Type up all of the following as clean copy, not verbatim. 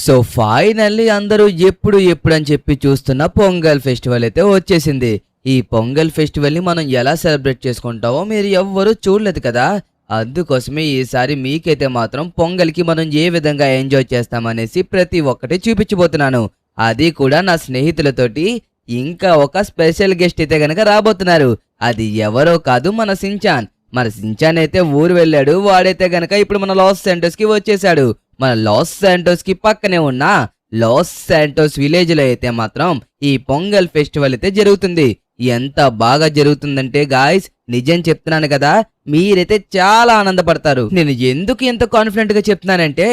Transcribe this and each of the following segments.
So finally అందరూ ఎప్పుడు ఎప్పుడు అని చెప్పి చూస్తున్న పొంగల్ ఫెస్టివల్ అయితే వచ్చేసింది. ఈ పొంగల్ ఫెస్టివల్ ని మనం ఎలా సెలబ్రేట్ చేసుకుంటామో మీరు ఎవ్వరూ చూడలేదు కదా. అందుకోసమే ఈసారి మీకైతే మాత్రం పొంగల్కి మనం ఏ విధంగా ఎంజాయ్ చేస్తామనేసి ప్రతి ఒక్కటి చూపించబోతున్నాను. అది కూడా నా స్నేహితులతోటి. ఇంకా ఒక స్పెషల్ గెస్ట్ అయితే గనక రాబోతున్నారు. అది ఎవరో కాదు, మన సించాన్. మన సించాన్ అయితే ఊరు వెళ్ళాడు. వాడైతే గనక ఇప్పుడు మన లాస్ శాంటోస్ కి వచ్చేసాడు. మన లాస్ శాంటోస్ కి పక్కనే ఉన్న లాస్ శాంటోస్ విలేజ్ లో అయితే మాత్రం ఈ పొంగల్ ఫెస్టివల్ అయితే జరుగుతుంది. ఎంత బాగా జరుగుతుందంటే గాయ్స్, నిజం చెప్తున్నాను కదా, మీరైతే చాలా ఆనందపడతారు. నేను ఎందుకు ఎంత కాన్ఫిడెంట్ గా చెప్తున్నానంటే,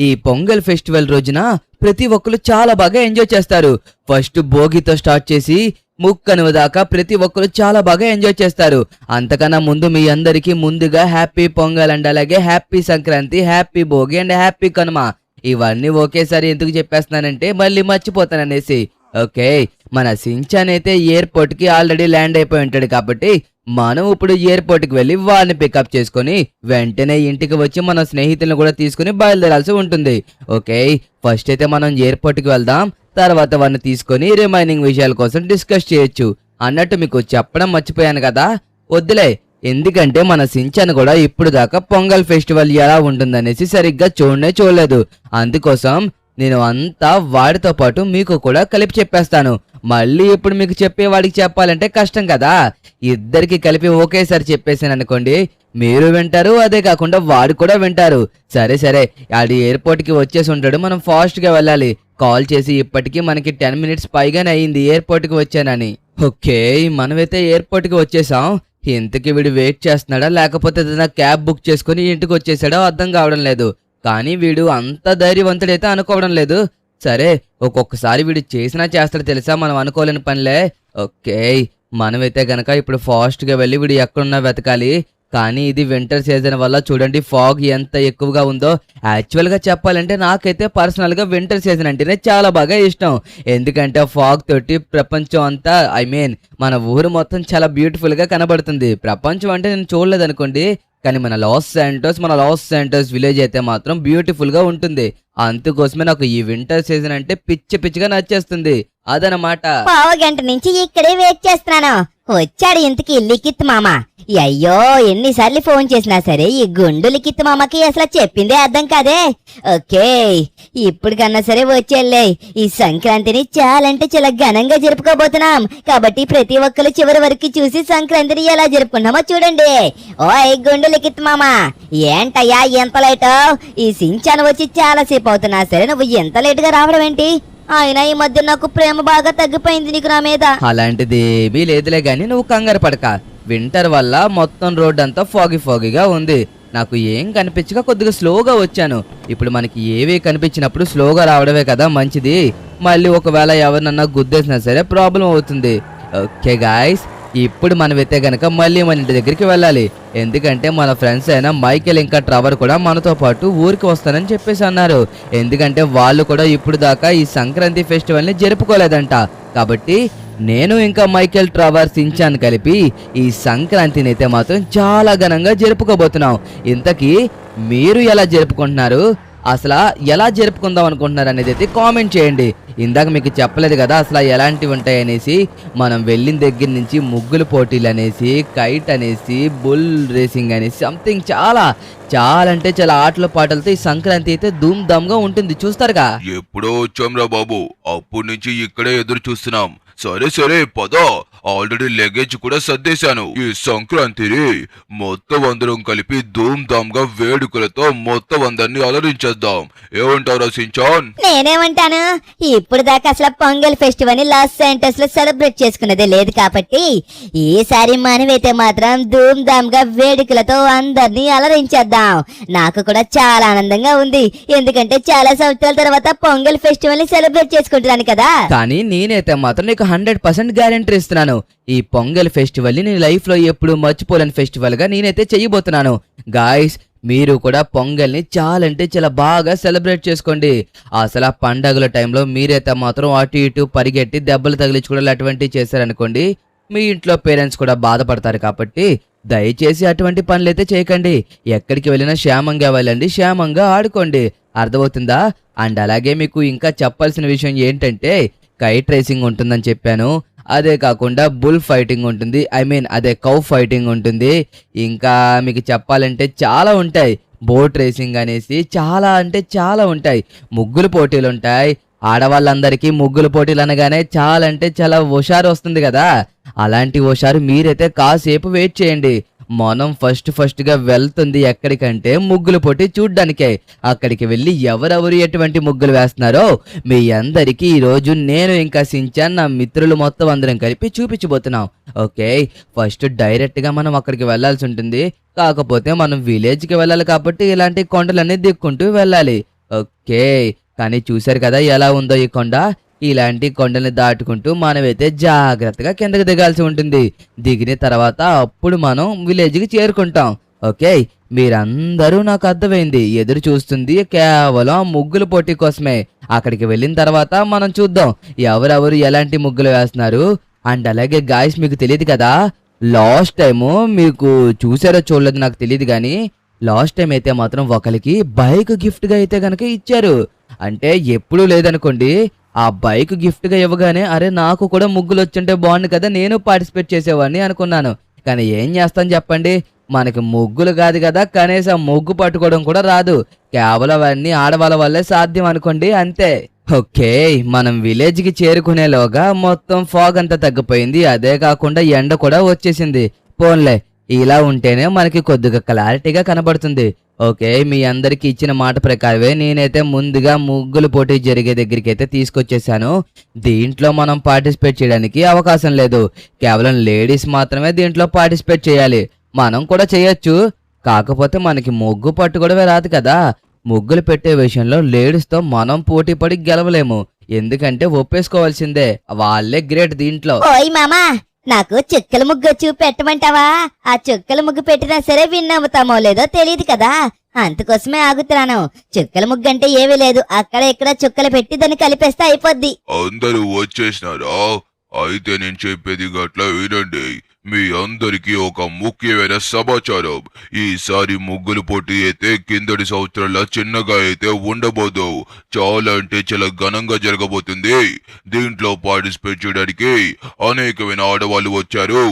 ఈ పొంగల్ ఫెస్టివల్ రోజున ప్రతి ఒక్కరు చాలా బాగా ఎంజాయ్ చేస్తారు. ఫస్ట్ భోగితో స్టార్ట్ చేసి ముక్కనువ దాకా ప్రతి ఒక్కరు చాలా బాగా ఎంజాయ్ చేస్తారు. అంతకన్నా ముందు మీ అందరికీ ముందుగా హ్యాపీ పొంగల్ అండ్ అలాగే happy Sankranti, happy Bhogi and happy Kanuma. ఇవన్నీ ఒకేసారి ఎందుకు చెప్పేస్తున్నానంటే మళ్ళీ మర్చిపోతాననేసి. ఓకే, మన సించాన్ అయితే ఎయిర్పోర్ట్ కి ఆల్రెడీ ల్యాండ్ అయిపోయి ఉంటాడు కాబట్టి మనం ఇప్పుడు ఎయిర్పోర్ట్ కి వెళ్ళి వాడిని పికప్ చేసుకుని వెంటనే ఇంటికి వచ్చి మన స్నేహితులను కూడా తీసుకుని బయలుదేరాల్సి ఉంటుంది. ఓకే, ఫస్ట్ అయితే మనం ఎయిర్పోర్ట్ కి వెళ్దాం. తర్వాత వాడిని తీసుకొని రిమైనింగ్ విషయాల కోసం డిస్కస్ చేయొచ్చు. అన్నట్టు మీకు చెప్పడం మర్చిపోయాను కదా, వద్దులే. ఎందుకంటే మన సించాన్ కూడా ఇప్పుడు దాకా పొంగల్ ఫెస్టివల్ ఎలా ఉంటుందనేసి సరిగ్గా చూడలేదు. అందుకోసం నేను అంతా వాడితో పాటు మీకు కూడా కలిపి చెప్పేస్తాను. మళ్ళీ ఇప్పుడు మీకు చెప్పే వాడికి చెప్పాలంటే కష్టం కదా. ఇద్దరికి కలిపి ఒకేసారి చెప్పేసాను అనుకోండి, మీరు వింటారు, అదే కాకుండా వాడు కూడా వింటారు. సరే సరే, ఆడి ఎయిర్పోర్ట్ కి వచ్చేసి ఉంటాడు. మనం ఫాస్ట్ గా వెళ్ళాలి. కాల్ చేసి ఇప్పటికీ మనకి 10 minutes పైగానే అయింది ఎయిర్పోర్ట్ కి వచ్చానని. ఓకే, మనమైతే ఎయిర్పోర్ట్ కి వచ్చేసాం. ఇంతకీ వీడు వెయిట్ చేస్తున్నాడా లేకపోతే ఏదైనా క్యాబ్ బుక్ చేసుకుని ఇంటికి వచ్చేసాడో అర్థం కావడం లేదు. కానీ వీడు అంత ధైర్యవంతుడైతే అనుకోవడం లేదు. సరే, ఒక్కొక్కసారి వీడు చేసినా చేస్తాడు తెలుసా, మనం అనుకోలేని పనిలే. ఓకే, మనమైతే గనక ఇప్పుడు ఫాస్ట్ గా వెళ్ళి వీడు ఎక్కడున్నా వెతకాలి. కానీ ఇది వింటర్ సీజన్ వల్ల చూడండి ఫాగ్ ఎంత ఎక్కువగా ఉందో. యాక్చువల్ గా చెప్పాలంటే నాకైతే పర్సనల్ గా వింటర్ సీజన్ అంటేనే చాలా బాగా ఇష్టం. ఎందుకంటే ఫాగ్ తోటి ప్రపంచం అంతా, మన ఊరు మొత్తం చాలా బ్యూటిఫుల్ గా కనబడుతుంది. ప్రపంచం అంటే నేను చూడలేదు అనుకోండి, కానీ మన లాస్ శాంటోస్ విలేజ్ అయితే మాత్రం బ్యూటిఫుల్ గా ఉంటుంది. అందుకోసమే నాకు ఈ వింటర్ సీజన్ అంటే పిచ్చిగా నచ్చేస్తుంది. అదనమాట. పావుగంట నుంచి ఇక్కడే వెయిట్ చేస్తున్నాను. వచ్చాడు ఇంతకి లిఖిత్ మామ. అయ్యో, ఎన్నిసార్లు ఫోన్ చేసినా సరే ఈ గుండు లిఖిత్ మామకి అసలు చెప్పిందే అర్థం కాదే. ఓకే, ఇప్పుడు కన్నా సరే వచ్చేళ్ళే. ఈ సంక్రాంతిని చాలా ఘనంగా జరుపుకోబోతున్నాం కాబట్టి ప్రతి ఒక్కరు చివరి వరకు చూసి సంక్రాంతిని ఎలా జరుపుకున్నామో చూడండి. ఓయ్ గుండు లిఖిత్ మామ, ఏంటయ్యా ఎంత లేట్? ఈ సించాన్ వచ్చి చాలా సేపు అవుతున్నా సరే నువ్వు ఎంత లేట్ గా రావడం ఏంటి? ఆయన ఈ మధ్య నాకు ప్రేమ బాగా తగ్గిపోయింది నీకు నా మీద. అలాంటిది ఏమీ లేదులే గాని నువ్వు కంగారు పడక. వింటర్ వల్ల మొత్తం రోడ్ అంతా ఫాగీగా ఉంది. నాకు ఏం కనిపించక కొద్దిగా స్లోగా వచ్చాను. ఇప్పుడు మనకి ఏవీ కనిపించినప్పుడు స్లోగా రావడమే కదా మంచిది. మళ్ళీ ఒకవేళ ఎవరినన్నా గుద్దేసినా సరే ప్రాబ్లం అవుతుంది. ఓకే గాయ్స్, ఇప్పుడు మనమైతే గనక మళ్ళీ మన ఇంటి దగ్గరికి వెళ్ళాలి. ఎందుకంటే మన ఫ్రెండ్స్ అయినా మైకేల్ ఇంకా ట్రవర్ కూడా మనతో పాటు ఊరికి వస్తానని చెప్పేసి అన్నారు. ఎందుకంటే వాళ్ళు కూడా ఇప్పుడు దాకా ఈ సంక్రాంతి ఫెస్టివల్ ని జరుపుకోలేదంట. కాబట్టి నేను ఇంకా మైకేల్, ట్రవర్, సించాన్ కలిపి ఈ సంక్రాంతిని అయితే మాత్రం చాలా ఘనంగా జరుపుకోబోతున్నాం. ఇంతకీ మీరు ఎలా జరుపుకుంటున్నారు? అసలు ఎలా జరుపుకుందాం అనుకుంటున్నారు అనేది అయితే కామెంట్ చేయండి. ఇందాక మీకు చెప్పలేదు కదా అసలు ఎలాంటివి ఉంటాయి అనేసి. మనం వెళ్ళిన దగ్గర నుంచి ముగ్గులు పోటీలు అనేసి, కైట్ అనేసి, బుల్ రేసింగ్ అనేసి సంథింగ్ చాలా అంటే చాలా ఆటల పాటలతో ఈ సంక్రాంతి అయితే ధూమ్ ధామ్ గా ఉంటుంది. చూస్తారుగా. ఎప్పుడో వచ్చాంరా బాబు, అప్పటి నుంచి ఇక్కడే ఎదురు చూస్తున్నాం. సరే పద, ఆల్రెడీ లగేజ్ కూడా సర్దేశాను. ఈ సంక్రాంతిని మొత్తం అందరం కలిపి ధూమ్ ధామ్ గా వేడుకలతో మొత్తం అందరినీ అలరించేద్దాం. ఏమంటారా సించాన్? నేనేమంటాను, ఇప్పుడు దాకా అసలు పొంగల్ ఫెస్టివల్ ని లాస్ శాంటోస్ లో సెలబ్రేట్ చేసుకున్నదే లేదు కాబట్టి ఈసారి మనమైతే మాత్రం ధూమ్ ధామ్ గా వేడుకలతో అందరినీ అలరించేద్దాం. నాకు కూడా చాలా ఆనందంగా ఉంది. ఎందుకంటే చాలా సంవత్సరాల తర్వాత పొంగల్ ఫెస్టివల్ ని సెలబ్రేట్ చేసుకుంటున్నాను కదా. కానీ నేనైతే మాత్రం నీకు 100% గ్యారెంటీ ఇస్తున్నాను. ఈ పొంగల్ ఫెస్టివల్ ని నేను లైఫ్ లో ఎప్పుడు మర్చిపోలేని ఫెస్టివల్ గా నేనైతే చేయబోతున్నాను. గాయ్స్, మీరు కూడా పొంగల్ ని చాలా బాగా సెలబ్రేట్ చేసుకోండి. అసలు ఆ పండగల టైంలో మీరైతే మాత్రం అటు ఇటు పరిగెట్టి దెబ్బలు తగిలించుకోవడం అటువంటివి చేశారనుకోండి, మీ ఇంట్లో పేరెంట్స్ కూడా బాధపడతారు. కాబట్టి దయచేసి అటువంటి పనులైతే చేయకండి. ఎక్కడికి వెళ్ళినా క్షేమంగా వెళ్ళండి, క్షేమంగా ఆడుకోండి. అర్థమవుతుందా? అండ్ అలాగే మీకు ఇంకా చెప్పాల్సిన విషయం ఏంటంటే కైట్ రేసింగ్ ఉంటుందని చెప్పాను. అదే కాకుండా బుల్ ఫైటింగ్ ఉంటుంది, అదే కౌ ఫైటింగ్ ఉంటుంది. ఇంకా మీకు చెప్పాలంటే చాలా ఉంటాయి. బోట్ రేసింగ్ అనేసి చాలా అంటే చాలా ఉంటాయి. ముగ్గులు పోటీలు ఉంటాయి. ఆడవాళ్ళందరికీ ముగ్గులు పోటీలు అనగానే చాలా అంటే చాలా హుషారు వస్తుంది కదా. అలాంటి హుషారు మీరైతే కాసేపు వెయిట్ చేయండి. మనం ఫస్ట్గా వెళ్తుంది ఎక్కడికంటే ముగ్గులు పోటీ చూడ్డానికే. అక్కడికి వెళ్ళి ఎవరెవరు ఎటువంటి ముగ్గులు వేస్తున్నారో మీ అందరికీ ఈరోజు నేను ఇంకా సించాన్ నా మిత్రులు మొత్తం అందరం కలిపి చూపించబోతున్నాం. ఓకే, ఫస్ట్ డైరెక్ట్గా మనం అక్కడికి వెళ్ళాల్సి ఉంటుంది. కాకపోతే మనం విలేజ్కి వెళ్ళాలి కాబట్టి ఇలాంటి కొండలన్నీ దిక్కుంటూ వెళ్ళాలి. ఓకే, కానీ చూశారు కదా ఎలా ఉందో ఈ కొండ. ఇలాంటి కొండల్ని దాటుకుంటూ మనమైతే జాగ్రత్తగా కిందకి దిగాల్సి ఉంటుంది. దిగిన తర్వాత అప్పుడు మనం విలేజ్కి చేరుకుంటాం. ఓకే, మీరందరూ నాకు అర్థమైంది. ఎదురు చూస్తుంది కేవలం ముగ్గుల పోటీ కోసమే. అక్కడికి వెళ్ళిన తర్వాత మనం చూద్దాం ఎవరెవరు ఎలాంటి ముగ్గులు వేస్తున్నారు. అండ్ అలాగే గాయస్, మీకు తెలియదు కదా, లాస్ట్ టైము మీకు చూసారో చూడలేదు నాకు తెలియదు కానీ లాస్ట్ టైం అయితే మాత్రం ఒకరికి బైక్ గిఫ్ట్గా అయితే కనుక ఇచ్చారు. అంటే ఎప్పుడూ లేదనుకోండి, ఆ బైక్ గిఫ్ట్గా ఇవ్వగానే అరే నాకు కూడా ముగ్గులు వచ్చుంటే బాగుండు కదా, నేను పార్టిసిపేట్ చేసేవాడిని అనుకున్నాను. కానీ ఏం చేస్తాను చెప్పండి, మనకి ముగ్గులు కాదు కదా, కనీసం ముగ్గు పట్టుకోవడం కూడా రాదు. కేవలం అవన్నీ ఆడవాళ్ళ వల్లే సాధ్యం అనుకోండి, అంతే. ఓకే, మనం విలేజ్కి చేరుకునేలోగా మొత్తం ఫాగ్ అంతా తగ్గిపోయింది. అదే కాకుండా ఎండ కూడా వచ్చేసింది. పోన్లే, ఇలా ఉంటేనే మనకి కొద్దిగా క్లారిటీగా కనబడుతుంది. ఓకే, మీ అందరికి ఇచ్చిన మాట ప్రకారమే నేనైతే ముందుగా ముగ్గులు పోటీ జరిగే దగ్గరికి అయితే తీసుకొచ్చేసాను. దీంట్లో మనం పార్టిసిపేట్ చేయడానికి అవకాశం లేదు. కేవలం లేడీస్ మాత్రమే దీంట్లో పార్టిసిపేట్ చేయాలి. మనం కూడా చేయొచ్చు, కాకపోతే మనకి ముగ్గు పట్టుకోవడమే రాదు కదా. ముగ్గులు పెట్టే విషయంలో లేడీస్తో మనం పోటీ పడి గెలవలేము. ఎందుకంటే ఒప్పేసుకోవాల్సిందే, వాళ్ళే గ్రేట్ దీంట్లో. ఓయ్ మామా, నాకు చుక్కల ముగ్గు చూపెట్టమంటావా? ఆ చుక్కల ముగ్గు పెట్టినా సరే విన్నమ్ముతామో లేదో తెలియదు కదా, అందుకోసమే ఆగుతున్నాను. చుక్కల ముగ్గు అంటే ఏమీ లేదు, అక్కడ ఇక్కడ చుక్కలు పెట్టి దాన్ని కలిపేస్తే అయిపోద్ది. అందరూ వచ్చేసినారా? అయితే నేను చెప్పేది గట్ల వినండి. మీ అందరికీ ఒక ముఖ్యమైన సమాచారం. ఈసారి ముగ్గులు పోటీ అయితే కిందటి సంవత్సరంలో చిన్నగా అయితే ఉండబోదు. చాలా అంటే చాలా ఘనంగా జరగబోతుంది. దీంట్లో పార్టిసిపేట్ చేయడానికి అనేకమైన ఆడవాళ్ళు వచ్చారు.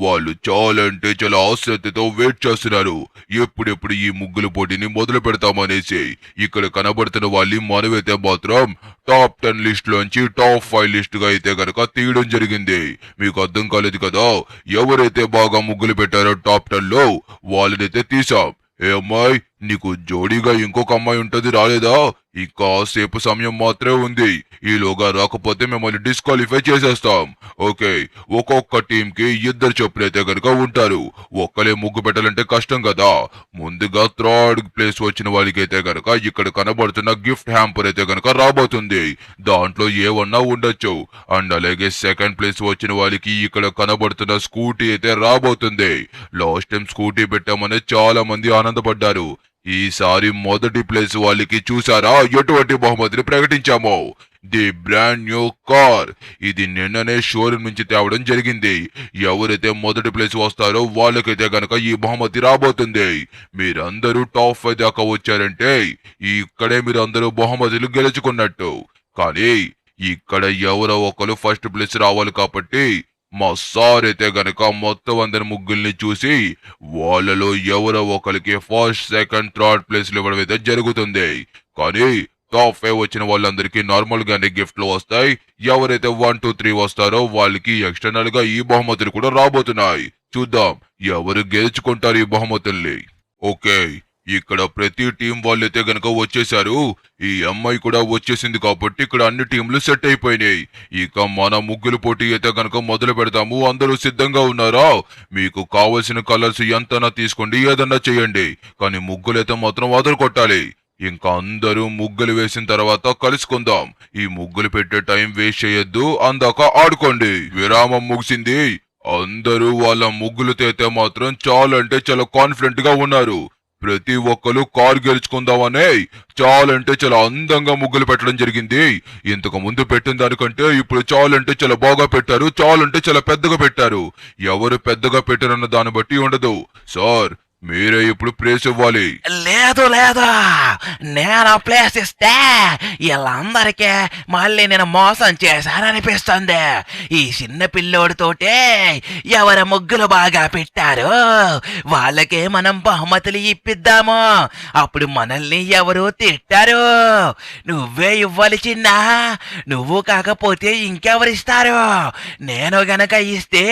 వాళ్ళు చాలా అంటే చాలా ఆసక్తితో వెయిట్ చేస్తున్నారు, ఎప్పుడెప్పుడు ఈ ముగ్గులు పోటీని మొదలు పెడతామనేసి. ఇక్కడ కనబడుతున్న వాళ్ళు మనమైతే మాత్రం టాప్ 10 లిస్ట్ లోంచి టాప్ 5 లిస్ట్ గా అయితే గనక తీయడం జరిగింది. మీకు అర్థం కాలేదు కదా, ఎవరైతే బాగా ముగ్గులు పెట్టారో టాప్ 10 లో వాళ్ళనైతే తీసాం. ఏ అమ్మాయి, నీకు జోడీగా ఇంకొక అమ్మాయి ఉంటది, రాలేదా? ఇంకాసేపు సమయం మాత్రమే ఉంది. ఈలోగా రాకపోతే మిమ్మల్ని డిస్క్వాలిఫై చేసేస్తాం. ఓకే, ఒక్కొక్క టీం కి 2 చొప్పునైతే గనక ఉంటారు. ఒక్కలే ముగ్గు పెట్టాలంటే కష్టం కదా. ముందుగా 3rd ప్లేస్ వచ్చిన వాళ్ళకైతే గనక ఇక్కడ కనబడుతున్న గిఫ్ట్ హ్యాంపర్ అయితే గనక రాబోతుంది. దాంట్లో ఏమన్నా ఉండొచ్చు. అండ్ అలాగే 2nd ప్లేస్ వచ్చిన వాళ్ళకి ఇక్కడ కనబడుతున్న స్కూటీ అయితే రాబోతుంది. లాస్ట్ టైం స్కూటీ పెట్టామని చాలా మంది ఆనందపడ్డారు. ఈసారి మొదటి ప్లేస్ వాళ్ళకి చూసారా ఎటువంటి బహుమతిని ప్రకటించామో? The brand new car. ఇది నిన్ననే షోరూమ్ నుంచి తేవడం జరిగింది. ఎవరైతే మొదటి ప్లేస్ వస్తారో వాళ్ళకైతే గనక ఈ బహుమతి రాబోతుంది. మీరందరూ టాప్ 5 దాకా వచ్చారంటే ఇక్కడే మీరు అందరూ బహుమతులు గెలుచుకున్నట్టు. కానీ ఇక్కడ ఎవరో ఒకరు ఫస్ట్ ప్లేస్ రావాలి కాబట్టి మా సార్ అయితే గనక మొత్తం అందరి ముగ్గుల్ని చూసి వాళ్ళలో ఎవరో ఒకరికి 1st, 2nd, 3rd ప్లేస్లు ఇవ్వడం అయితే జరుగుతుంది. కానీ టాప్ 5 వచ్చిన వాళ్ళందరికీ నార్మల్ గానే గిఫ్ట్లు వస్తాయి. ఎవరైతే 1, 2, 3 వస్తారో వాళ్ళకి ఎక్స్టర్నల్ గా ఈ బహుమతులు కూడా రాబోతున్నాయి. చూద్దాం ఎవరు గెలుచుకుంటారు ఈ బహుమతుల్ని. ఓకే, ఇక్కడ ప్రతి టీం వాళ్ళైతే గనక వచ్చేసారు. ఈ అమ్మాయి కూడా వచ్చేసింది కాబట్టి ఇక్కడ అన్ని టీంలు సెట్ అయిపోయినాయి. ఇక మన ముగ్గులు పోటీ అయితే గనక మొదలు పెడతాము. అందరూ సిద్ధంగా ఉన్నారా? మీకు కావలసిన కలర్స్ ఎంతనా తీసుకోండి, ఏదన్నా చేయండి. కానీ ముగ్గులైతే మాత్రం వదలు కొట్టాలి. ఇంకా అందరూ ముగ్గులు వేసిన తర్వాత కలుసుకుందాం. ఈ ముగ్గులు పెట్టే టైం వేస్ట్ చేయొద్దు, అందాక ఆడుకోండి. విరామం ముగిసింది. అందరూ వాళ్ళ ముగ్గులతో అయితే మాత్రం చాలా అంటే చాలా కాన్ఫిడెంట్ గా ఉన్నారు. ప్రతి ఒక్కరు కారు గెలుచుకుందామనే చాలా అంటే చాలా అందంగా ముగ్గులు పెట్టడం జరిగింది. ఇంతకు ముందు పెట్టిన దానికంటే ఇప్పుడు చాలా అంటే చాలా బాగా పెట్టారు. చాలా అంటే చాలా పెద్దగా పెట్టారు. ఎవరు పెద్దగా పెట్టారన్న దాన్ని బట్టి ఉండదు. సార్, మీరే ఇప్పుడు ప్లేస్ ఇవ్వాలి. లేదు లేదు, నేను ప్లేస్ ఇస్తే వీళ్ళందరికీ మళ్ళీ నేను మోసం చేశాననిపిస్తుంది. ఈ చిన్న పిల్లోడితోటే ఎవరి ముగ్గులు బాగా పెట్టారు వాళ్ళకే మనం బహుమతులు ఇప్పిద్దాము. అప్పుడు మనల్ని ఎవరు తిట్టారు. నువ్వే ఇవ్వాలి చిన్న, నువ్వు కాకపోతే ఇంకెవరిస్తారు? నేను గనక ఇస్తే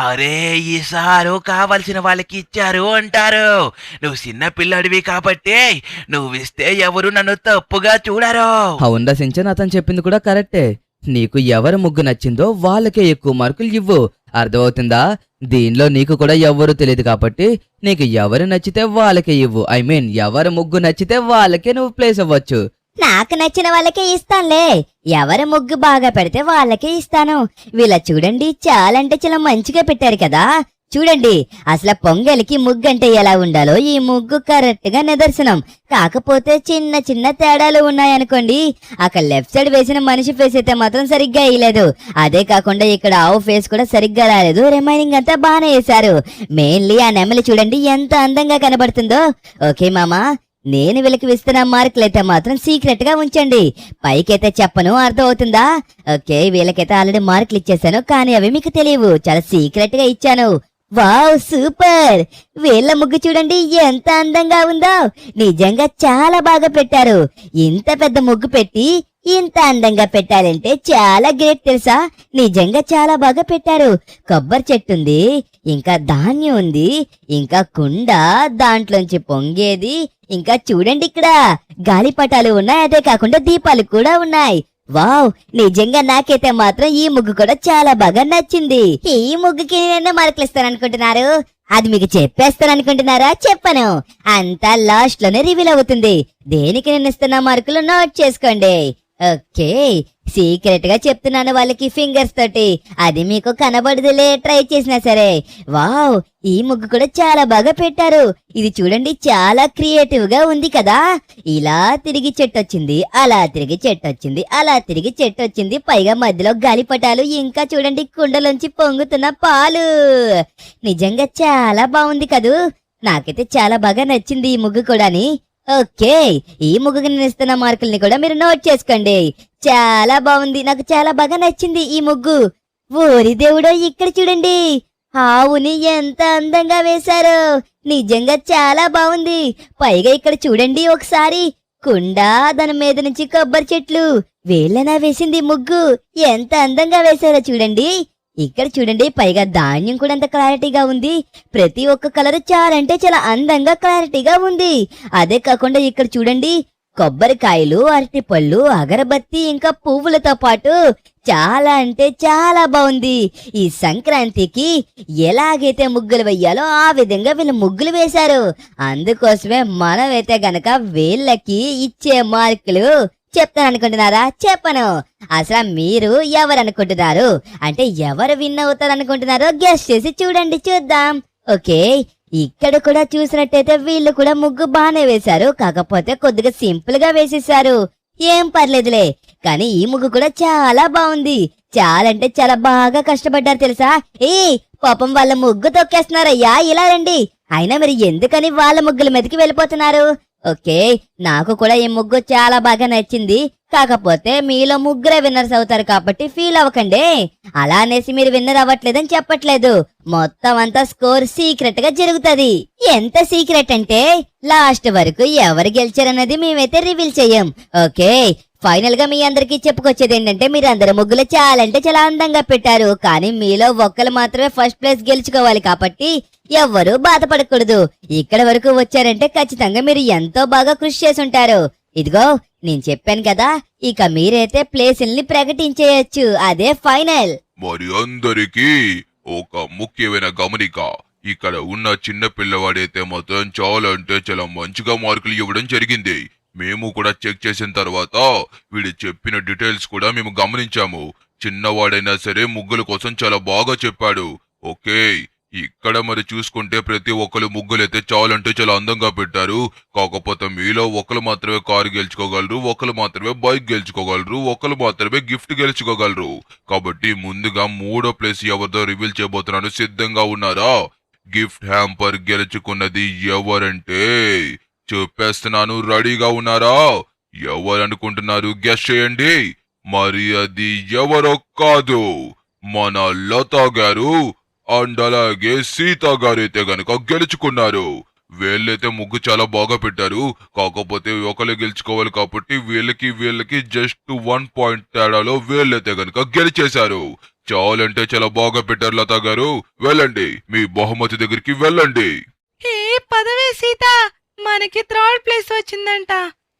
అరే ఈసారు కావలసిన వాళ్ళకి ఇచ్చారు అంటారు. నువ్వు చిన్న పిల్లడివి కాబట్టి నువ్విస్తే ఎవరు నన్ను తప్పుగా చూడరు. అవునరా సించన్, అతను చెప్పింది కూడా కరెక్టే. నీకు ఎవరి ముగ్గు నచ్చిందో వాళ్ళకే ఎక్కువ మార్కులు ఇవ్వు. అర్థమవుతుందా? దీనిలో నీకు కూడా ఎవ్వరూ తెలియదు కాబట్టి నీకు ఎవరు నచ్చితే వాళ్ళకే ఇవ్వు. ఐ మీన్ ఎవరి ముగ్గు నచ్చితే వాళ్ళకే నువ్వు ప్లేస్ అవ్వచ్చు. నాకు నచ్చిన వాళ్ళకే ఇస్తానులే. ఎవరి ముగ్గు బాగా పెడితే వాళ్ళకే ఇస్తాను. వీళ్ళ చూడండి, చాలా అంటే చాలా మంచిగా పెట్టారు కదా. చూడండి, అసలు పొంగలికి ముగ్గు అంటే ఎలా ఉండాలో ఈ ముగ్గు కరెక్ట్ గా నిదర్శనం. కాకపోతే చిన్న చిన్న తేడాలు ఉన్నాయనుకోండి. అక్కడ లెఫ్ట్ సైడ్ వేసిన మనిషి ఫేస్ అయితే మాత్రం సరిగ్గా వేయలేదు. అదే కాకుండా ఇక్కడ ఆవు ఫేస్ కూడా సరిగ్గా రాలేదు. రిమైనింగ్ అంతా బాగానే వేశారు. మెయిన్లీ ఆ నెమలి చూడండి ఎంత అందంగా కనబడుతుందో. ఓకే మామా, నేను వీళ్ళకి ఇస్తున్న మార్కులైతే మాత్రం సీక్రెట్ గా ఉంచండి. పైకైతే చెప్పను, అర్థం అవుతుందా? ఓకే, వీళ్ళకైతే ఆల్రెడీ మార్కులు ఇచ్చేసాను, కానీ అవి మీకు తెలియవు. చాలా సీక్రెట్ గా ఇచ్చాను. Wow, super! వీళ్ళ ముగ్గు చూడండి ఎంత అందంగా ఉందో. నిజంగా చాలా బాగా పెట్టారు. ఇంత పెద్ద ముగ్గు పెట్టి ఇంత అందంగా పెట్టాలంటే చాలా గ్రేట్ తెలుసా. నిజంగా చాలా బాగా పెట్టారు. కొబ్బరి చెట్టు ఉంది, ఇంకా ధాన్యం ఉంది, ఇంకా కుండ, దాంట్లోంచి పొంగేది, ఇంకా చూడండి ఇక్కడ గాలిపటాలు ఉన్నాయి. అదే కాకుండా దీపాలు కూడా ఉన్నాయి. వావ్, నిజంగా నాకైతే మాత్రం ఈ ముగ్గు కూడా చాలా బాగా నచ్చింది. ఈ ముగ్గుకి నేను మార్కులు ఇస్తాననుకుంటున్నారు? అది మీకు చెప్పేస్తాననుకుంటున్నారా? చెప్పను, అంతా లాస్ట్ లోనే రివీల్ అవుతుంది. దేనికి నేను ఇస్తున్న మార్కులు నోట్ చేసుకోండి. ఓకే, సీక్రెట్ గా చెప్తున్నాను వాళ్ళకి ఫింగర్స్ తోటి. అది మీకు కనబడదులే ట్రై చేసినా సరే. వావ్, ఈ ముగ్గు కూడా చాలా బాగా పెట్టారు. ఇది చూడండి చాలా క్రియేటివ్ గా ఉంది కదా. ఇలా తిరిగి చెట్టు వచ్చింది, అలా తిరిగి చెట్టు వచ్చింది, అలా తిరిగి చెట్టు వచ్చింది, పైగా మధ్యలో గాలిపటాలు, ఇంకా చూడండి కుండలోంచి పొంగుతున్న పాలు. నిజంగా చాలా బాగుంది కదూ. నాకైతే చాలా బాగా నచ్చింది ఈ ముగ్గు కూడాని. ఓకే, ఈ ముగ్గుకి నేను ఇస్తున్న మార్కుల్ని కూడా మీరు నోట్ చేసుకోండి. చాలా బాగుంది, నాకు చాలా బాగా నచ్చింది ఈ ముగ్గు. ఓరి దేవుడో, ఇక్కడ చూడండి ఆవుని ఎంత అందంగా వేశారో. నిజంగా చాలా బాగుంది. పైగా ఇక్కడ చూడండి ఒకసారి కుండ, దాని మీద నుంచి కొబ్బరి చెట్లు. వేళ్ళనా వేసింది ముగ్గు. ఎంత అందంగా వేశారో చూడండి. ఇక్కడ చూడండి, పైగా ధాన్యం కూడా అంత క్లారిటీగా ఉంది. ప్రతి ఒక్క కలర్ చాలా అంటే చాలా అందంగా క్లారిటీగా ఉంది. అదే కాకుండా ఇక్కడ చూడండి కొబ్బరికాయలు, అరటిపళ్ళు, అగరబత్తి, ఇంకా పువ్వులతో పాటు చాలా అంటే చాలా బాగుంది. ఈ సంక్రాంతికి ఎలాగైతే ముగ్గులు వెయ్యాలో ఆ విధంగా వీళ్ళు ముగ్గులు వేశారు. అందుకోసమే మనమైతే గనక వీళ్ళకి ఇచ్చే మార్కులు చెప్తాననుకుంటున్నారా? చెప్పను. అసలు మీరు ఎవరనుకుంటున్నారు? అంటే ఎవరు విన్ అవుతారు అనుకుంటున్నారో గెస్ చేసి చూడండి, చూద్దాం. ఓకే, ఇక్కడ కూడా చూసినట్టయితే వీళ్ళు కూడా ముగ్గు బానే వేశారు. కాకపోతే కొద్దిగా సింపుల్ గా వేసేసారు. ఏం పర్లేదులే, కానీ ఈ ముగ్గు కూడా చాలా బాగుంది. చాలా అంటే చాలా బాగా కష్టపడ్డారు తెలుసా. పాపం వాళ్ళ ముగ్గు తొక్కేస్తున్నారయ్యా, ఇలా రండి. అయినా మీరు ఎందుకని వాళ్ళ ముగ్గుల మీదకి వెళ్ళిపోతున్నారు? ఓకే, నాకు కూడా ఈ ముగ్గు చాలా బాగా నచ్చింది. కాకపోతే మీలో ముగ్గురే విన్నర్స్ అవుతారు కాబట్టి ఫీల్ అవ్వకండి. అలా అనేసి మీరు విన్నర్ అవ్వట్లేదని చెప్పట్లేదు. మొత్తం అంతా స్కోర్ సీక్రెట్ గా జరుగుతుంది. ఎంత సీక్రెట్ అంటే లాస్ట్ వరకు ఎవరు గెలిచారన్నది మేమైతే రివీల్ చెయ్యం. ఓకే, ఫైనల్ గా మీ అందరికి చెప్పుకొచ్చేది ఏంటంటే మీరందరూ ముగ్గులు చాలా అంటే చాలా అందంగా పెట్టారు. కానీ మీలో ఒక్కరు మాత్రమే ఫస్ట్ ప్లేస్ గెలుచుకోవాలి కాబట్టి ఎవ్వరూ బాధపడకూడదు. ఇక్కడ వరకు వచ్చారంటే ఖచ్చితంగా మీరు ఎంతో బాగా కృషి చేసి ఉంటారు. ఇదిగో నేను చెప్పాను కదా, ఇక మీరైతే ప్లేసుల్ని ప్రకటించేయచ్చు. అదే ఫైనల్. మరి అందరికీ ఒక ముఖ్యమైన గమనిక. ఇక్కడ ఉన్న చిన్న పిల్లవాడైతే మొత్తం చాలా అంటే చాలా మంచిగా మార్కులు ఇవ్వడం జరిగింది. మేము కూడా చెక్ చేసిన తర్వాత వీడు చెప్పిన డీటెయిల్స్ కూడా మేము గమనించాము. చిన్నవాడైనా సరే ముగ్గుల కోసం చాలా బాగా చెప్పాడు. ఓకే, ఇక్కడ మరి చూసుకుంటే ప్రతి ఒక్కరు ముగ్గులైతే చాలా అంటే చాలా అందంగా పెట్టారు. కాకపోతే మీలో ఒకరు మాత్రమే కారు గెలుచుకోగలరు, ఒకరు మాత్రమే బైక్ గెలుచుకోగలరు, ఒకరు మాత్రమే గిఫ్ట్ గెలుచుకోగలరు. కాబట్టి ముందుగా మూడో ప్లేస్ ఎవరిదో రివీల్ చేయబోతున్నాను. సిద్ధంగా ఉన్నారా? గిఫ్ట్ హ్యాంపర్ గెలుచుకున్నది ఎవరంటే చెప్పేస్తున్నాను, రెడీగా ఉన్నారా? ఎవరనుకుంటున్నారు? గెస్ చేయండి. మరి అది ఎవరో కాదు, మన లతా గారు అండ్ అలాగే సీత గారు అయితే గనక గెలుచుకున్నారు. వీళ్ళైతే ముగ్గు చాలా బాగా పెట్టారు. కాకపోతే ఒకళ్ళే గెలుచుకోవాలి కాబట్టి వీళ్ళకి జస్ట్ 1 పాయింట్ తేడాలో వీళ్ళైతే గనక గెలిచేశారు. చాలంటే చాలా బాగా పెట్టారు లతా గారు. వెళ్ళండి, మీ బహుమతి దగ్గరికి వెళ్ళండి. ఏ పదవే సీత, మనకి థర్డ్ ప్లేస్ వచ్చిందంట.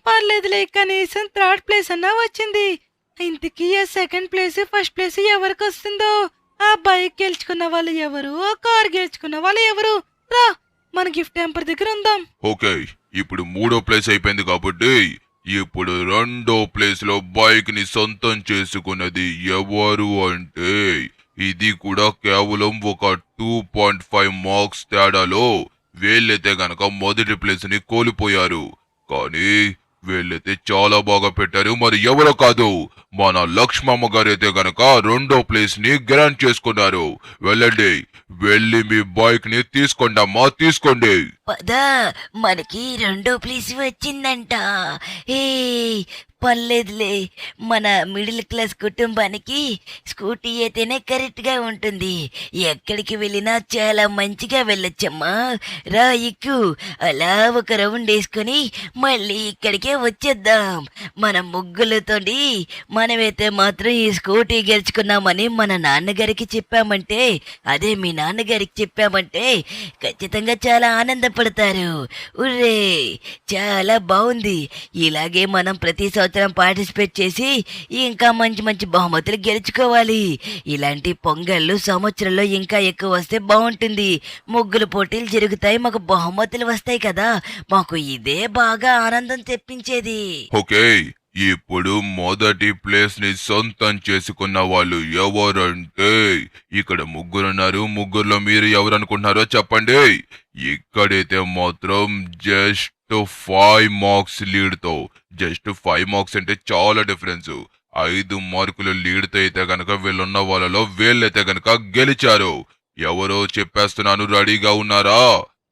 పర్లేదులే, కనీసం థర్డ్ ప్లేస్ అన్నా వచ్చింది. ఇంతకీ ఆ సెకండ్ ప్లేస్ ఫస్ట్ ప్లేస్ ఎవరికి వస్తుందో? ఆ బైక్ గెలుచుకున్న వాళ్ళు ఎవరు, ఆ కార్ గెలుచుకున్న వాళ్ళు ఎవరు? రా, మన గిఫ్ట్ హ్యాంపర్ దగ్గర ఉందాం. ఓకే, ఇప్పుడు 3వ ప్లేస్ అయిపోయింది కాబట్టి ఇప్పుడు 2వ ప్లేస్ లో బైక్ ని సొంతం చేసుకున్నది ఎవరు అంటే ఇది కూడా కేవలం ఒక 2.5 మార్క్స్ తేడాలో వీళ్ళైతే గనక మొదటి ప్లేస్ ని కోల్పోయారు. కానీ వీళ్ళైతే చాలా బాగా పెట్టారు. మరి ఎవరో కాదు, మన లక్ష్మమ్మ గారు అయితే గనక 2వ ప్లేస్ ని గ్రాంట్ చేసుకున్నారు. వెళ్ళండి, వెళ్ళి మీ బైక్ ని తీసుకోండమ్మా, తీసుకోండి. పదా, మనకి 2వ ప్లేస్ వచ్చిందంట. ఏ పర్లేదులే, మన మిడిల్ క్లాస్ కుటుంబానికి స్కూటీ అయితేనే కరెక్ట్ గా ఉంటుంది. ఎక్కడికి వెళ్ళినా చాలా మంచిగా వెళ్ళొచ్చమ్మా. రా ఎక్కు, అలా ఒక రౌండ్ వేసుకొని మళ్ళీ ఇక్కడికే వచ్చేద్దాం. మన ముగ్గులతోటి మనమైతే మాత్రం ఈ స్కూటీ గెలుచుకున్నామని మన నాన్నగారికి చెప్పామంటే, అదే మీ నాన్నగారికి చెప్పామంటే ఖచ్చితంగా చాలా ఆనందపడతారు. ఉర్రే, చాలా బాగుంది. ఇలాగే మనం ప్రతి సంవత్సరం పార్టిసిపేట్ చేసి ఇంకా మంచి మంచి బహుమతులు గెలుచుకోవాలి. ఇలాంటి పొంగళ్ళు సంవత్సరంలో ఇంకా ఎక్కువ వస్తే బాగుంటుంది. ముగ్గుల పోటీలు జరుగుతాయి, మాకు బహుమతులు వస్తాయి కదా. మాకు ఇదే బాగా ఆనందం తెప్పించేది. ఓకే, ఇప్పుడు మొదటి ప్లేస్ ని సొంతం చేసుకున్న వాళ్ళు ఎవరంటే ఇక్కడ ముగ్గురున్నారు. ముగ్గురులో మీరు ఎవరనుకుంటున్నారో చెప్పండి. ఇక్కడైతే మాత్రం జస్ట్ 5 మార్క్స్ లీడ్ తో, జస్ట్ 5 మార్క్స్ అంటే చాలా డిఫరెన్స్. 5 మార్కులు లీడ్ తో అయితే గనక వీళ్ళున్న వాళ్ళలో వీళ్ళైతే గనక గెలిచారు. ఎవరో చెప్పేస్తున్నాను, రెడీగా ఉన్నారా?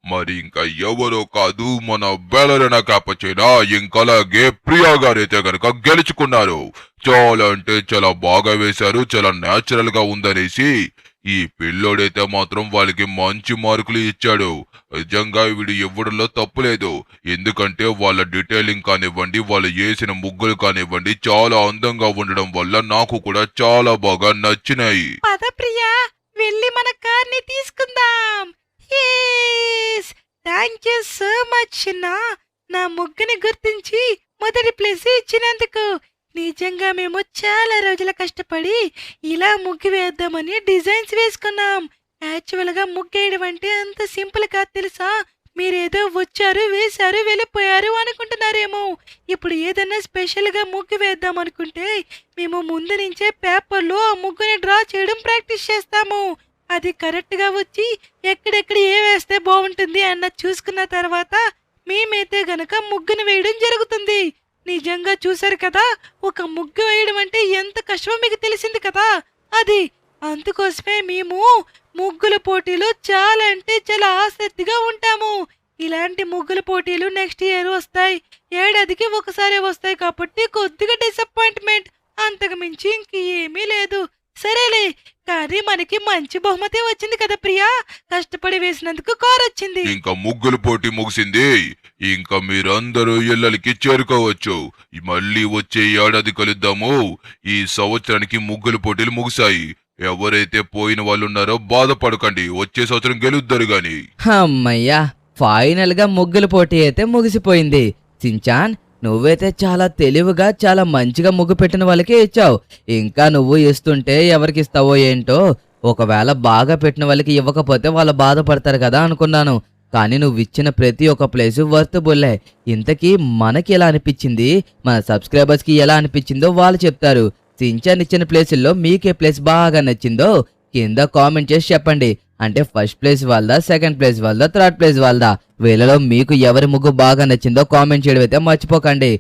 మరి ఇంకా ఎవరో కాదు, మన బెలరైన కాపచేనా ఇంకా అలాగే ప్రియా గారైతే గనక గెలుచుకున్నారు. చాలా అంటే చాలా బాగా వేశారు, చాలా నేచురల్ గా ఉందనేసి ఈ పిల్లోడైతే మాత్రం వాళ్ళకి మంచి మార్కులు ఇచ్చాడు. నిజంగా వీడు ఇవ్వడంలో తప్పులేదు, ఎందుకంటే వాళ్ళ డీటెయిలింగ్ కానివ్వండి, వాళ్ళు వేసిన ముగ్గులు కానివ్వండి చాలా అందంగా ఉండడం వల్ల నాకు కూడా చాలా బాగా నచ్చినాయి. పద ప్రియా, వెళ్ళి మన కార్ని తీసుకుందాం. థ్యాంక్ యూ సో మచ్ నా ముగ్గుని గుర్తించి మొదటి ప్లేస్ ఇచ్చినందుకు. నిజంగా మేము చాలా రోజుల కష్టపడి ఇలా ముగ్గు వేద్దామని డిజైన్స్ వేసుకున్నాం. యాక్చువల్ గా ముగ్గు వేయడం అంటే అంత సింపుల్ కాదు తెలుసా. మీరేదో వచ్చారు, వేశారు, వెళ్ళిపోయారు అనుకుంటున్నారేమో. ఇప్పుడు ఏదైనా స్పెషల్ గా ముగ్గు వేద్దాం అనుకుంటే మేము ముందు నుంచే పేపర్లో ఆ ముగ్గుని డ్రా చేయడం ప్రాక్టీస్ చేస్తాము. అది కరెక్ట్ గా వచ్చి ఎక్కడెక్కడ ఏ వేస్తే బాగుంటుంది అన్న చూసుకున్న తర్వాత మేమైతే గనక ముగ్గును వేయడం జరుగుతుంది. నిజంగా చూసారు కదా, ఒక ముగ్గు వేయడం అంటే ఎంత కష్టమో మీకు తెలిసింది కదా. అది అందుకోసమే మేము ముగ్గుల పోటీలు చాలా అంటే చాలా ఆసక్తిగా ఉంటాము. ఇలాంటి ముగ్గుల పోటీలు నెక్స్ట్ ఇయర్ వస్తాయి, ఏడాదికి ఒకసారి వస్తాయి కాబట్టి కొద్దిగా డిసప్పాయింట్మెంట్, అంతకు మించి ఇంకేమీ లేదు. సరేలే, కానీ మనకి మంచి బహుమతి వచ్చింది కదా ప్రియా. కష్టపడి వేసినందుకు కార్ వచ్చింది. ఇంకా ముగ్గుల పోటీ ముగిసింది. ఇంకా మీరందరూ ఇళ్ళకి చేరుకోవచ్చు. మళ్ళీ వచ్చే ఏడాది కలుద్దాము. ఈ సంవత్సరానికి ముగ్గుల పోటీలు ముగిశాయి. ఎవరైతే పోయిన వాళ్ళు ఉన్నారో బాధపడకండి, వచ్చే సంవత్సరం గెలుద్దారు గాని. అమ్మయ్యా, ఫైనల్ గా ముగ్గుల పోటీ అయితే ముగిసిపోయింది. సించాన్, నువ్వైతే చాలా తెలివిగా చాలా మంచిగా ముగ్గు పెట్టిన వాళ్ళకే ఇచ్చావు. ఇంకా నువ్వు ఇస్తుంటే ఎవరికి ఇస్తావో ఏంటో. ఒకవేళ బాగా పెట్టిన వాళ్ళకి ఇవ్వకపోతే వాళ్ళు బాధపడతారు కదా అనుకున్నాను. కానీ నువ్వు ఇచ్చిన ప్రతి ఒక్క ప్లేసు వర్తబుల్లే. ఇంతకీ మనకి ఎలా అనిపించింది, మన సబ్స్క్రైబర్స్ కి ఎలా అనిపించిందో వాళ్ళు చెప్తారు. సించాన్ ఇచ్చిన ప్లేసుల్లో మీకే ప్లేస్ బాగా నచ్చిందో కింద కామెంట్ చేసి చెప్పండి. అంటే ఫస్ట్ ప్లేస్ వాళ్ళదా, సెకండ్ ప్లేస్ వాళ్ళదా, థర్డ్ ప్లేస్ వాళ్ళదా, వీళ్ళలో మీకు ఎవరి ముగ్గు బాగా నచ్చిందో కామెంట్ చేయడం అయితే మర్చిపోకండి.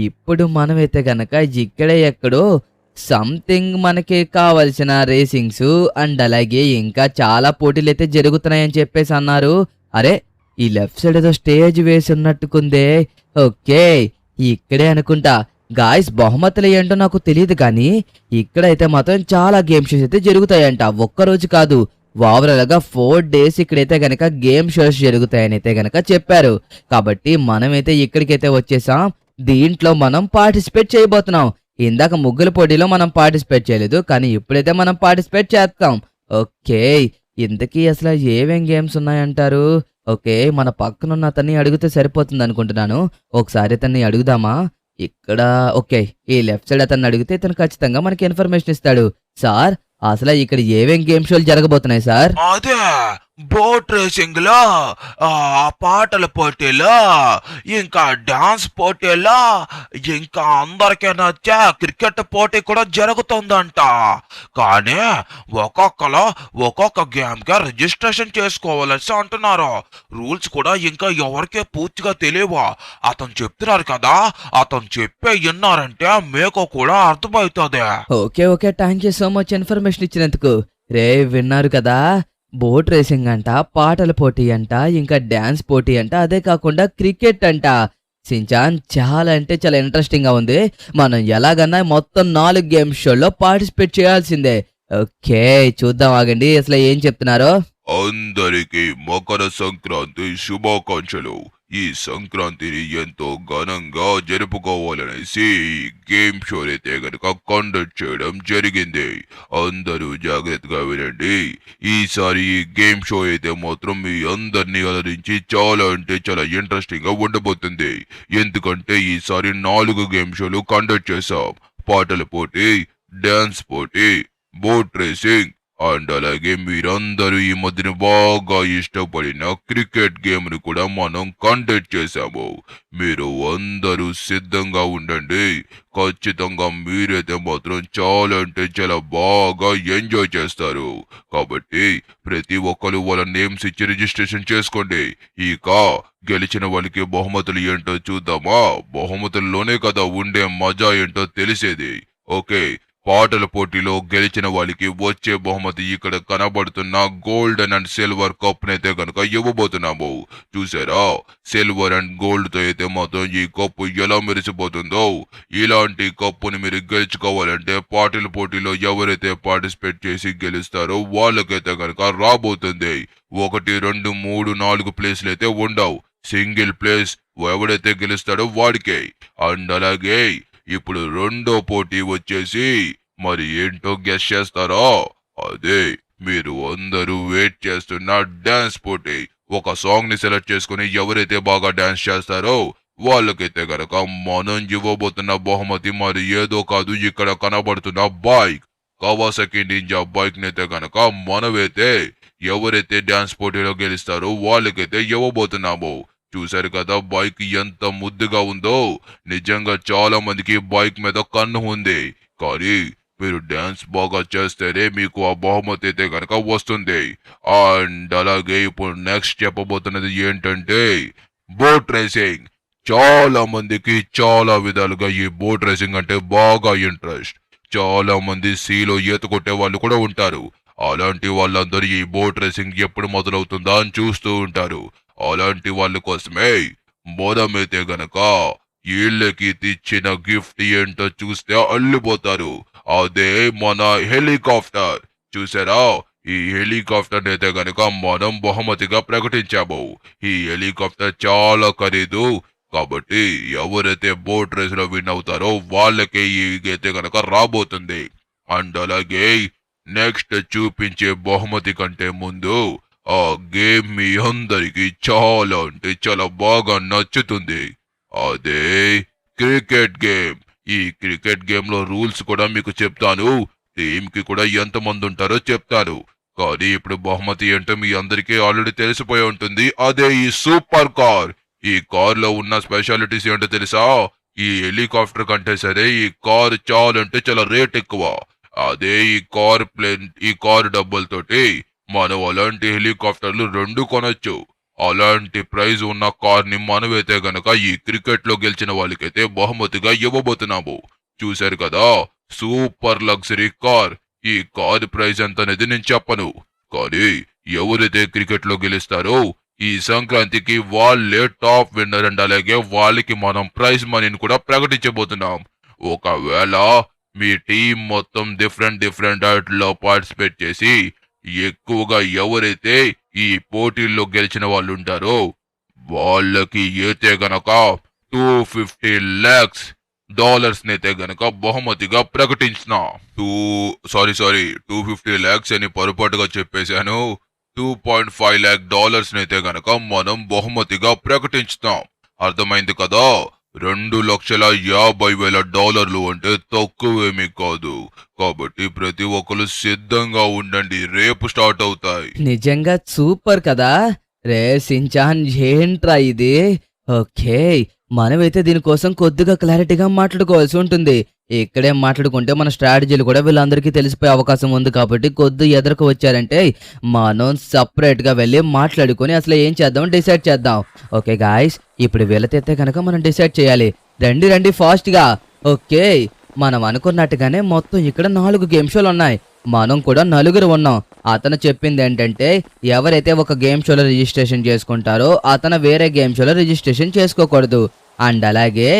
ఇప్పుడు మనమైతే గనక ఇక్కడే ఎక్కడో సంథింగ్ మనకి కావలసిన రేసింగ్స్ అండ్ అలాగే ఇంకా చాలా పోటీలు అయితే జరుగుతున్నాయని చెప్పేసి అన్నారు. అరే ఈ లెఫ్ట్ సైడ్ ఏదో స్టేజ్ వేసి ఉన్నట్టుకుందే. ఓకే ఇక్కడే అనుకుంటా. గాయస్ బహుమతులు ఏంటో నాకు తెలియదు కానీ ఇక్కడైతే మాత్రం చాలా గేమ్ షోస్ అయితే జరుగుతాయంట. ఒక్కరోజు కాదు, ఓవరాల్ గా 4 days ఇక్కడైతే గనక గేమ్ షోస్ జరుగుతాయని అయితే గనక చెప్పారు. కాబట్టి మనమైతే ఇక్కడికైతే వచ్చేసాం. దీంట్లో మనం పార్టిసిపేట్ చేయబోతున్నాం. ఇందాక ముగ్గుల పోటీలో మనం పార్టిసిపేట్ చేయలేదు, కానీ ఇప్పుడైతే మనం పార్టిసిపేట్ చేస్తాం. ఓకే ఇంతకీ అసలు ఏమేం గేమ్స్ ఉన్నాయంటారు? ఓకే మన పక్కనున్న అతన్ని అడిగితే సరిపోతుంది అనుకుంటున్నాను. ఒకసారి అతన్ని అడుగుదామా? ఇక్కడ ఓకే ఈ లెఫ్ట్ సైడ్ అతన్ని అడిగితే ఇతను ఖచ్చితంగా మనకి ఇన్ఫర్మేషన్ ఇస్తాడు. సార్ అసలు ఇక్కడ ఏమేం గేమ్ షోలు జరగబోతున్నాయి సార్? అదే బోట్ రేసింగ్ లో, పాటల పోటీలో, ఇంకా డాన్స్ పోటీలో, ఇంకా అందరికీ నచ్చే క్రికెట్ పోటీ కూడా జరుగుతుందంట. కానీ ఒక్కొక్కరు ఒక్కొక్క గేమ్ గా రిజిస్ట్రేషన్ చేసుకోవాలని అంటున్నారు. రూల్స్ కూడా ఇంకా ఎవరికే పూర్తిగా తెలియవు. అతను చెప్తున్నారు కదా, అతను చెప్పే విన్నారంటే మీకు కూడా అర్థమవుతుంది. Okay okay thank you so much information ఇచ్చినందుకు. రే విన్నారు కదా, బోట్ రేసింగ్ అంట, పాటల పోటీ అంట, ఇంకా డాన్స్ పోటీ అంట, అదే కాకుండా క్రికెట్ అంట. సించాన్ చాలా అంటే చాలా ఇంట్రెస్టింగ్ గా ఉంది. మనం ఎలాగన్నా మొత్తం 4 గేమ్ షోల్లో పార్టిసిపేట్ చేయాల్సిందే. ఓకే చూద్దాం ఆగండి అసలు ఏం చెప్తున్నారో. అందరికీ మకర సంక్రాంతి శుభాకాంక్షలు. ఈ సంక్రాంతిని ఎంతో ఘనంగా జరుపుకోవాలనేసి గేమ్ షో అయితే గనక కండక్ట్ చేయడం జరిగింది. అందరూ జాగ్రత్తగా వినండి. ఈసారి ఈ గేమ్ షో అయితే మాత్రం మీ అందరినీ అలరించి చాలా అంటే చాలా ఇంట్రెస్టింగ్ గా ఉండబోతుంది. ఎందుకంటే ఈసారి 4 గేమ్ షోలు కండక్ట్ చేశాం. పాటల పోటీ, డాన్స్ పోటీ, బోట్ రేసింగ్ అండ్ అలాగే మీరందరూ ఈ మధ్యన బాగా ఇష్టపడిన క్రికెట్ గేమ్ ను కూడా మనం కండక్ట్ చేశాము. మీరు అందరూ సిద్ధంగా ఉండండి. ఖచ్చితంగా మీరైతే మాత్రం చాలా అంటే చాలా బాగా ఎంజాయ్ చేస్తారు. కాబట్టి ప్రతి ఒక్కరు వాళ్ళ నేమ్స్ ఇచ్చి రిజిస్ట్రేషన్ చేసుకోండి. ఇక గెలిచిన వాళ్ళకి బహుమతులు ఏంటో చూద్దామా? బహుమతుల్లోనే కదా ఉండే మజా ఏంటో తెలిసేది. ఓకే పాటల పోటీలో గెలిచిన వాళ్ళకి వచ్చే బహుమతి ఇక్కడ కనబడుతున్న గోల్డెన్ అండ్ సిల్వర్ కప్ నైతే కనుక ఇవ్వబోతున్నాము. చూసారా సిల్వర్ అండ్ గోల్డ్ తో అయితే మాత్రం ఈ కప్పు ఎలా మెరిసిపోతుందో. ఇలాంటి కప్పుని మీరు గెలుచుకోవాలంటే పాటల పోటీలో ఎవరైతే పార్టిసిపేట్ చేసి గెలుస్తారో వాళ్ళకైతే కనుక రాబోతుంది. 1, 2, 3, 4 ప్లేస్లు అయితే ఉండవు. సింగిల్ ప్లేస్ ఎవడైతే గెలుస్తాడో వాడికే. అండ్ అలాగే ఇప్పుడు రెండో పోటీ వచ్చేసి మరి ఏంటో గెస్ చేస్తారా? అదే మీరు అందరూ వెయిట్ చేస్తున్న డాన్స్ పోటీ. ఒక సాంగ్ ని సెలెక్ట్ చేసుకుని ఎవరైతే బాగా డాన్స్ చేస్తారో వాళ్ళకైతే గనక మనం ఇవ్వబోతున్న బహుమతి మరి ఏదో కాదు, ఇక్కడ కనబడుతున్న బైక్, కవాసకి నింజా బైక్ నైతే గనక మనమైతే ఎవరైతే డాన్స్ పోటీలో గెలుస్తారో వాళ్ళకైతే ఇవ్వబోతున్నాము. చూశారు కదా బైక్ ఎంత ముద్దుగా ఉందో. నిజంగా చాలా మందికి బైక్ మీద కన్ను ఉంది. కానీ మీరు డాన్స్ బాగా చేస్తేనే మీకు ఆ బహుమతి అయితే కనుక వస్తుంది. అండ్ అలాగే ఇప్పుడు నెక్స్ట్ చెప్పబోతున్నది ఏంటంటే బోట్ రేసింగ్. చాలా మందికి చాలా విధాలుగా ఈ బోట్ రేసింగ్ అంటే బాగా ఇంట్రెస్ట్. చాలా మంది సీలో ఈత కొట్టే వాళ్ళు కూడా ఉంటారు. అలాంటి వాళ్ళందరూ ఈ బోట్ రేసింగ్ ఎప్పుడు మొదలవుతుందా అని చూస్తూ ఉంటారు. అలాంటి వాళ్ళ కోసమే మనమైతే గనక వీళ్ళకి తెచ్చిన గిఫ్ట్ ఏంటో చూస్తే అల్లిపోతారు. అదే మన హెలికాప్టర్. చూసారా ఈ హెలికాప్టర్ అయితే గనక మనం బహుమతిగా ప్రకటించాము. ఈ హెలికాప్టర్ చాలా ఖరీదు. కాబట్టి ఎవరైతే బోట్ రేస్ లో విన్ అవుతారో వాళ్ళకే అయితే గనక రాబోతుంది. అండ్ అలాగే నెక్స్ట్ చూపించే బహుమతి కంటే ముందు ఆ గేమ్ మీ అందరికి చాలా అంటే చాలా బాగా నచ్చుతుంది. అదే క్రికెట్ గేమ్. ఈ క్రికెట్ గేమ్ లో రూల్స్ కూడా మీకు చెప్తాను. టీమ్ కి కూడా ఎంతమంది ఉంటారో చెప్తాను. కానీ ఇప్పుడు బహుమతి ఏంటో మీ అందరికీ ఆల్రెడీ తెలిసిపోయి ఉంటుంది. అదే ఈ సూపర్ కార్. ఈ కార్ లో ఉన్న స్పెషాలిటీస్ ఏంటో తెలుసా? ఈ హెలికాప్టర్ కంటే సరే ఈ కార్ చాలా అంటే చాలా రేట్ ఎక్కువ. అదే ఈ కార్ డబ్బులతోటి మనం అలాంటి హెలికాప్టర్లు 2 కొనొచ్చు. అలాంటి ప్రైజ్ ఉన్న కార్ ని మనమైతే గనక ఈ క్రికెట్ లో గెలిచిన వాళ్ళకైతే బహుమతిగా ఇవ్వబోతున్నాము. చూశారు కదా సూపర్ లగ్జరీ కార్. ఈ కార్ ప్రైస్ ఎంత అనేది నేను చెప్పను, కానీ ఎవరైతే క్రికెట్ లో గెలుస్తారో ఈ సంక్రాంతికి వాళ్ళే టాప్ విన్నర్ అండ్ అలాగే వాళ్ళకి మనం ప్రైజ్ మనీని కూడా ప్రకటించబోతున్నాం. ఒకవేళ మీ టీం మొత్తం డిఫరెంట్ ఆటల్లో పార్టిసిపేట్ చేసి ఎక్కువగా ఎవరైతే ఈ పోటీల్లో గెలిచిన వాళ్ళు ఉంటారో వాళ్ళకి అయితే గనక $250 lakhs నైతే గనక బహుమతిగా ప్రకటించిన. 250 lakhs అని పొరపాటుగా చెప్పేశాను. $2.5 lakh నైతే గనక మనం బహుమతిగా ప్రకటించుతాం. అర్థమైంది కదా? $2,50,000 అంటే తక్కువేమీ కాదు. కాబట్టి ప్రతి ఒక్కరు సిద్ధంగా ఉండండి, రేపు స్టార్ట్ అవుతాయి. నిజంగా సూపర్ కదా రే సించాన్, ఏంట్రా ఇది? ఓకే, మనమైతే దీనికోసం కొద్దిగా క్లారిటీగా మాట్లాడుకోవాల్సి ఉంటుంది. ఇక్కడే మాట్లాడుకుంటే మన స్ట్రాటజీలు కూడా వీళ్ళందరికీ తెలిసిపోయే అవకాశం ఉంది. కాబట్టి కొద్ది ఎదురుకు వచ్చారంటే మనం సపరేట్ గా వెళ్ళి మాట్లాడుకొని అసలు ఏం చేద్దాం డిసైడ్ చేద్దాం. ఓకే గాయస్, ఇప్పుడు వీళ్ళతైతే కనుక మనం డిసైడ్ చేయాలి. రండి ఫాస్ట్ గా. ఓకే, మనం అనుకున్నట్టుగానే మొత్తం ఇక్కడ 4 గేమ్ షోలు ఉన్నాయి. మనం కూడా 4 ఉన్నాం. అతను చెప్పింది ఏంటంటే ఎవరైతే ఒక గేమ్ షోలో రిజిస్ట్రేషన్ చేసుకుంటారో అతను వేరే గేమ్ షోలో రిజిస్ట్రేషన్ చేసుకోకూడదు. అండ్ అలాగే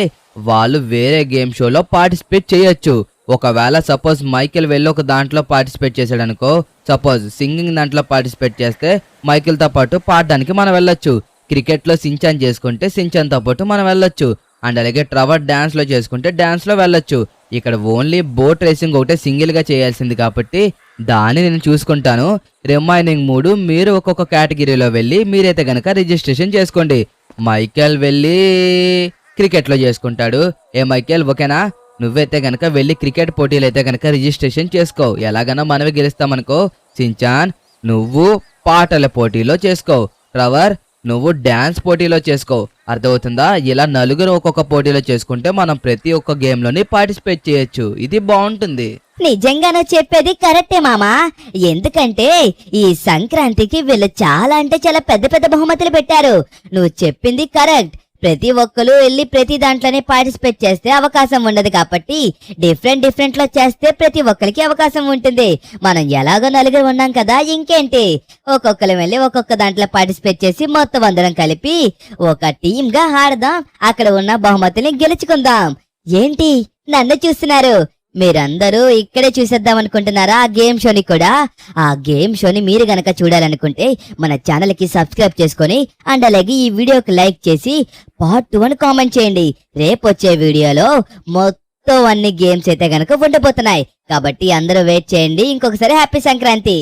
వాళ్ళు వేరే గేమ్ షోలో పార్టిసిపేట్ చేయొచ్చు. ఒకవేళ సపోజ్ మైకేల్ వెళ్ళి ఒక దాంట్లో పార్టిసిపేట్ చేశాడు అనుకో, సపోజ్ సింగింగ్ దాంట్లో పార్టిసిపేట్ చేస్తే మైకేల్ తో పాటు పాడడానికి మనం వెళ్ళొచ్చు. క్రికెట్ లో సించాన్ చేసుకుంటే సించాన్ తో పాటు మనం వెళ్ళొచ్చు. అండ్ అలాగే ట్రవర్ డాన్స్ లో చేసుకుంటే డాన్స్ లో వెళ్ళొచ్చు. ఇక్కడ ఓన్లీ బోట్ రేసింగ్ ఒకటే సింగిల్ గా చేయాల్సింది కాబట్టి దాన్ని నేను చూసుకుంటాను. రిమైనింగ్ 3 మీరు ఒక్కొక్క కేటగిరీలో వెళ్ళి మీరైతే గనక రిజిస్ట్రేషన్ చేసుకోండి. మైకేల్ వెళ్ళి క్రికెట్ లో చేసుకుంటాడు. ఏ మైకేల్, ఓకేనా? నువ్వైతే గనక వెళ్ళి క్రికెట్ పోటీలు అయితే గనక రిజిస్ట్రేషన్ చేసుకో. ఎలాగైనా మనమే గెలుస్తామనుకో. సించాన్, నువ్వు పాటల పోటీలో చేసుకో. ట్రవర్, నువ్వు డాన్స్ పోటీలో చేసుకో. అర్థమవుతుందా? ఇలా 4 ఒక్కొక్క పోటీలో చేసుకుంటే మనం ప్రతి ఒక్క గేమ్ లోని పార్టిసిపేట్ చేయొచ్చు. ఇది బాగుంటుంది. నిజంగా నువ్వు చెప్పేది కరెక్టే మామా. ఎందుకంటే ఈ సంక్రాంతికి వీళ్ళు చాలా అంటే చాలా పెద్ద పెద్ద బహుమతులు పెట్టారు. నువ్వు చెప్పింది కరెక్ట్. ప్రతి ఒక్కరు వెళ్ళి ప్రతి దాంట్లోనే పార్టిసిపేట్ చేస్తే అవకాశం ఉండదు. కాబట్టి డిఫరెంట్ లో చేస్తే ప్రతి ఒక్కరికి అవకాశం ఉంటుంది. మనం ఎలాగో 4 ఉన్నాం కదా, ఇంకేంటి? ఒక్కొక్కరు వెళ్ళి ఒక్కొక్క దాంట్లో పార్టిసిపేట్ చేసి మొత్తం అందరం కలిపి ఒక టీమ్ గా ఆడదాం. అక్కడ ఉన్న బహుమతిని గెలుచుకుందాం. ఏంటి నన్ను చూస్తున్నారు? మీరందరూ ఇక్కడే చూసేద్దాం అనుకుంటున్నారా ఆ గేమ్ షోని కూడా? ఆ గేమ్ షోని మీరు గనక చూడాలనుకుంటే మన ఛానల్ కి సబ్స్క్రైబ్ చేసుకొని అండ్ అలాగే ఈ వీడియోకి లైక్ చేసి పార్ట్ 2 అని కామెంట్ చేయండి. రేపు వచ్చే వీడియోలో మొత్తం అన్ని గేమ్స్ అయితే గనక ఉండబోతున్నాయి. కాబట్టి అందరూ వెయిట్ చేయండి. ఇంకొకసారి హ్యాపీ సంక్రాంతి.